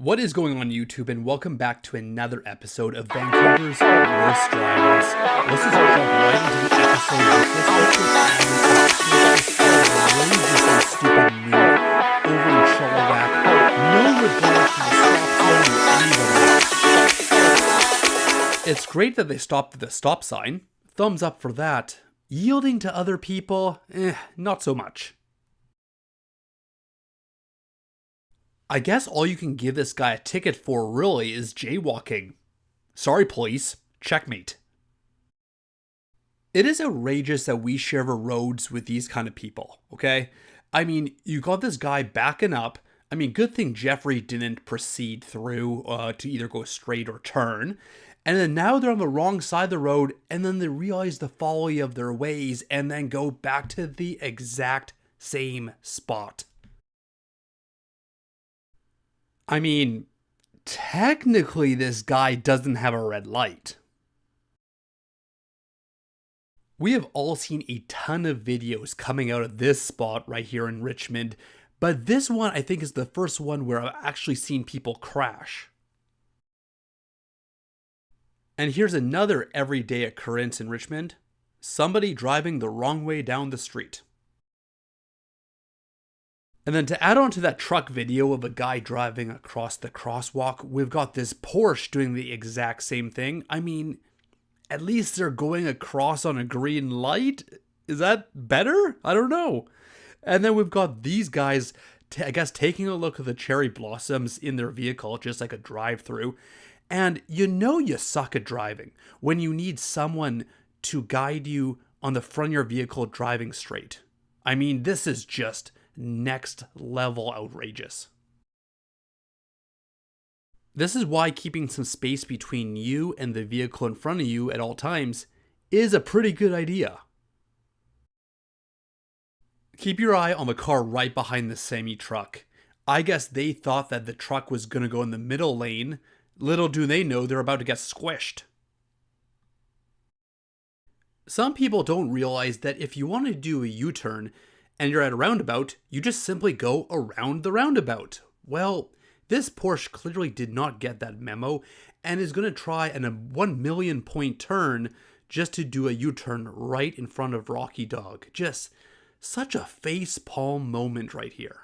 What is going on YouTube, and welcome back to another episode of Vancouver's Worst Drivers. Let's just jump right into the episode with this outrageously stupid move over in Chilliwack. No regard for the stop sign or anybody. It's great that they stopped at the stop sign. Thumbs up for that. Yielding to other people, not so much. I guess all you can give this guy a ticket for really is jaywalking. Sorry, police. Checkmate. It is outrageous that we share the roads with these kind of people, okay? I mean, you got this guy backing up. I mean, good thing Jeffrey didn't proceed through to either go straight or turn. And then now they're on the wrong side of the road, and then they realize the folly of their ways and then go back to the exact same spot. I mean, technically this guy doesn't have a red light. We have all seen a ton of videos coming out of this spot right here in Richmond, but this one I think is the first one where I've actually seen people crash. And here's another everyday occurrence in Richmond. Somebody driving the wrong way down the street. And then to add on to that truck video of a guy driving across the crosswalk, we've got this Porsche doing the exact same thing. I mean, at least they're going across on a green light. Is that better? I don't know. And then we've got these guys, I guess, taking a look at the cherry blossoms in their vehicle, just like a drive-through. And you know you suck at driving when you need someone to guide you on the front of your vehicle driving straight. I mean, this is just next level outrageous. This is why keeping some space between you and the vehicle in front of you at all times is a pretty good idea. Keep your eye on the car right behind the semi-truck. I guess they thought that the truck was going to go in the middle lane. Little do they know they're about to get squished. Some people don't realize that if you want to do a U-turn and you're at a roundabout, you just simply go around the roundabout. Well, this Porsche clearly did not get that memo and is going to try a 1 million point turn just to do a U-turn right in front of Rocky Dog. Just such a facepalm moment right here.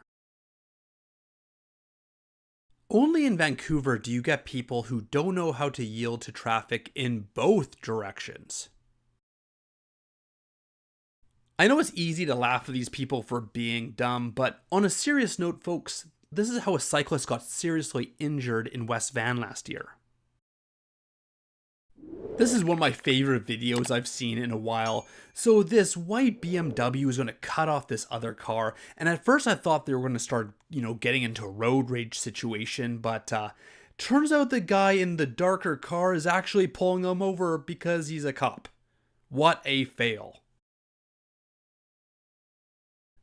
Only in Vancouver do you get people who don't know how to yield to traffic in both directions. I know it's easy to laugh at these people for being dumb, but on a serious note, folks, this is how a cyclist got seriously injured in West Van last year. This is one of my favorite videos I've seen in a while. So this white BMW is going to cut off this other car, and at first I thought they were going to start, getting into a road rage situation, but turns out the guy in the darker car is actually pulling them over because he's a cop. What a fail.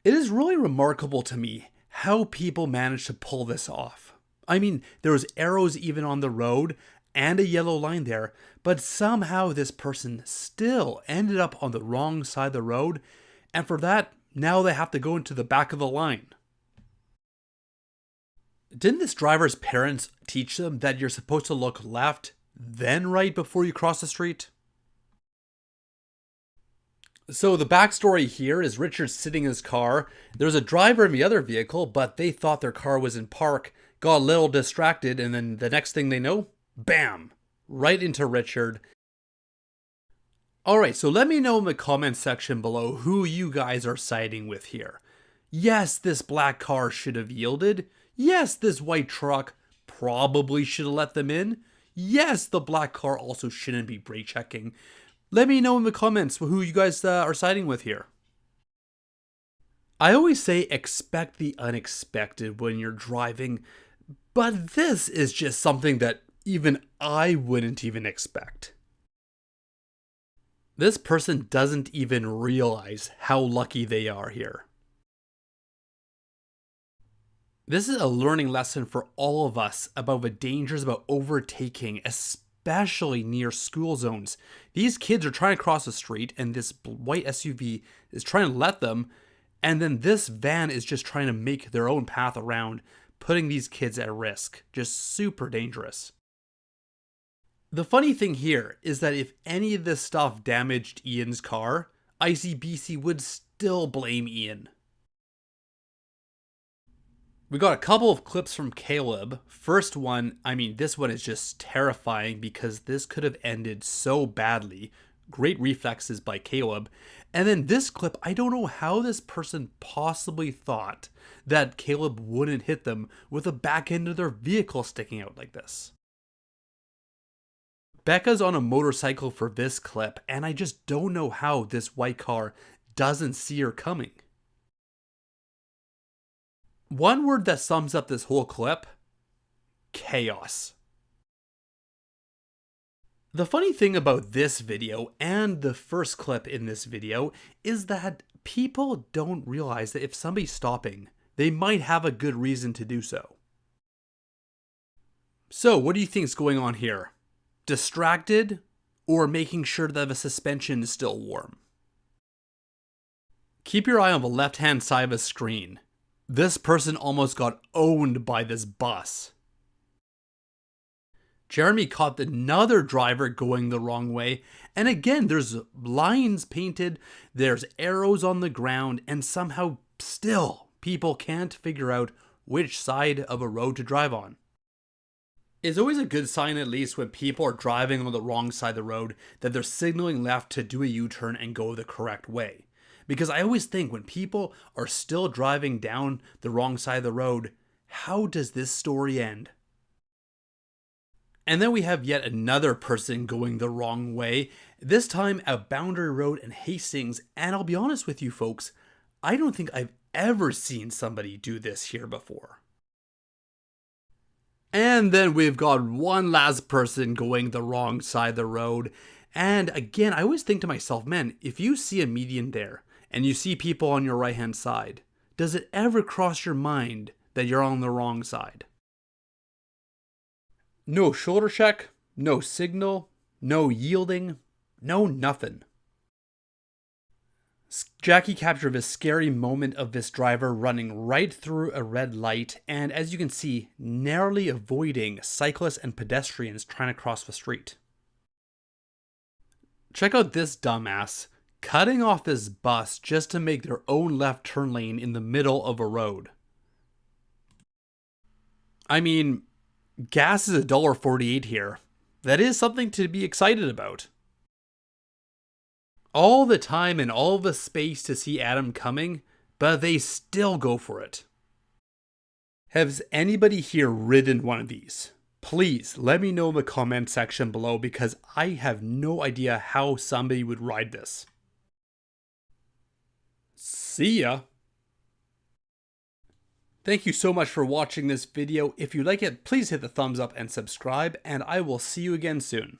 It is really remarkable to me how people manage to pull this off. I mean, there was arrows even on the road and a yellow line there, but somehow this person still ended up on the wrong side of the road, and for that, now they have to go into the back of the line. Didn't this driver's parents teach them that you're supposed to look left, then right before you cross the street? So the backstory here is Richard's sitting in his car. There's a driver in the other vehicle, but they thought their car was in park, got a little distracted, and then the next thing they know, bam, right into Richard. Alright, so let me know in the comments section below who you guys are siding with here. Yes, this black car should have yielded. Yes, this white truck probably should have let them in. Yes, the black car also shouldn't be brake checking. Let me know in the comments who you guys are siding with here. I always say expect the unexpected when you're driving, but this is just something that even I wouldn't even expect. This person doesn't even realize how lucky they are here. This is a learning lesson for all of us about the dangers about overtaking, especially near school zones. These kids are trying to cross the street and this white SUV is trying to let them, and then this van is just trying to make their own path around. putting these kids at risk. Just super dangerous. The funny thing here is that if any of this stuff damaged Ian's car, ICBC would still blame Ian. We got a couple of clips from Caleb. First one, this one is just terrifying because this could have ended so badly. Great reflexes by Caleb. And then this clip, I don't know how this person possibly thought that Caleb wouldn't hit them with the back end of their vehicle sticking out like this. Becca's on a motorcycle for this clip, and I just don't know how this white car doesn't see her coming. One word that sums up this whole clip: chaos. The funny thing about this video and the first clip in this video is that people don't realize that if somebody's stopping, they might have a good reason to do so. So, what do you think is going on here? Distracted, or making sure that the suspension is still warm? Keep your eye on the left-hand side of the screen. This person almost got owned by this bus. Jeremy caught another driver going the wrong way, and again there's lines painted, there's arrows on the ground, and somehow still people can't figure out which side of a road to drive on. It's always a good sign, at least when people are driving on the wrong side of the road, that they're signaling left to do a U-turn and go the correct way. Because I always think when people are still driving down the wrong side of the road, how does this story end? And then we have yet another person going the wrong way, this time at Boundary Road in Hastings, and I'll be honest with you folks, I don't think I've ever seen somebody do this here before. And then we've got one last person going the wrong side of the road, and again, I always think to myself, man, if you see a median there, and you see people on your right hand side, does it ever cross your mind that you're on the wrong side? No shoulder check, no signal, no yielding, no nothing. Jackie captured a scary moment of this driver running right through a red light, and as you can see, narrowly avoiding cyclists and pedestrians trying to cross the street. Check out this dumbass cutting off this bus just to make their own left turn lane in the middle of a road. Gas is $1.48 here. That is something to be excited about. All the time and all the space to see Adam coming, but they still go for it. Has anybody here ridden one of these? Please let me know in the comment section below because I have no idea how somebody would ride this. See ya! Thank you so much for watching this video. If you like it, please hit the thumbs up and subscribe, and I will see you again soon.